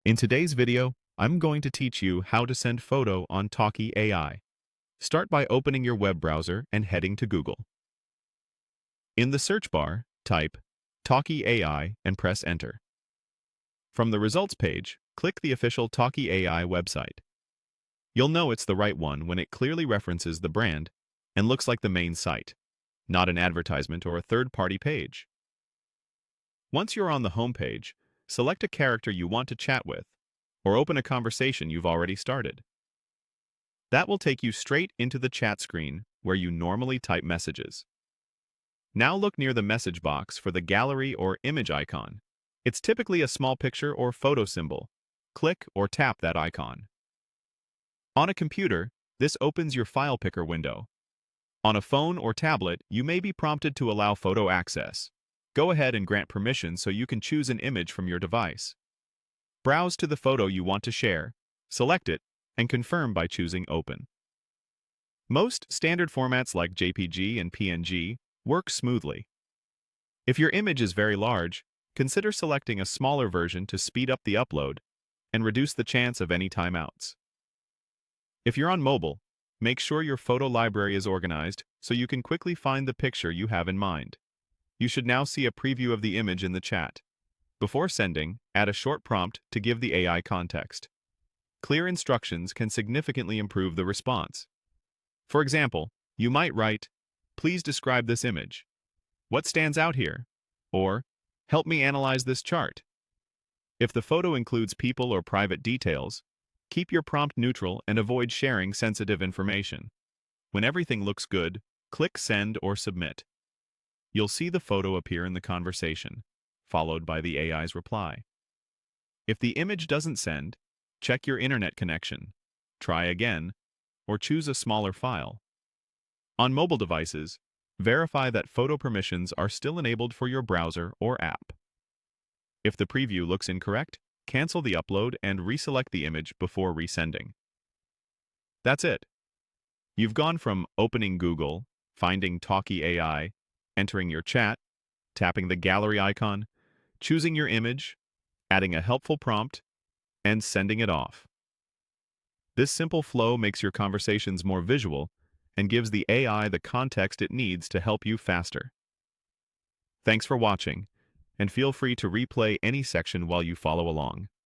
In today's video, I'm going to teach you how to send photo on Talkie AI. Start by opening your web browser and heading to Google. In the search bar, type Talkie AI and press Enter. From the results page, click the official Talkie AI website. You'll know it's the right one when it clearly references the brand and looks like the main site, not an advertisement or a third-party page. Once you're on the home page, select a character you want to chat with, or open a conversation you've already started. That will take you straight into the chat screen where you normally type messages. Now look near the message box for the gallery or image icon. It's typically a small picture or photo symbol. Click or tap that icon. On a computer, this opens your file picker window. On a phone or tablet, you may be prompted to allow photo access. Go ahead and grant permission so you can choose an image from your device. Browse to the photo you want to share, select it, and confirm by choosing Open. Most standard formats like JPG and PNG work smoothly. If your image is very large, consider selecting a smaller version to speed up the upload and reduce the chance of any timeouts. If you're on mobile, make sure your photo library is organized so you can quickly find the picture you have in mind. You should now see a preview of the image in the chat. Before sending, add a short prompt to give the AI context. Clear instructions can significantly improve the response. For example, you might write, "Please describe this image. What stands out here?" Or, "Help me analyze this chart." If the photo includes people or private details, keep your prompt neutral and avoid sharing sensitive information. When everything looks good, click Send or Submit. You'll see the photo appear in the conversation, followed by the AI's reply. If the image doesn't send, check your internet connection, try again, or choose a smaller file. On mobile devices, verify that photo permissions are still enabled for your browser or app. If the preview looks incorrect, cancel the upload and reselect the image before resending. That's it. You've gone from opening Google, finding Talkie AI, entering your chat, tapping the gallery icon, choosing your image, adding a helpful prompt, and sending it off. This simple flow makes your conversations more visual and gives the AI the context it needs to help you faster. Thanks for watching, and feel free to replay any section while you follow along.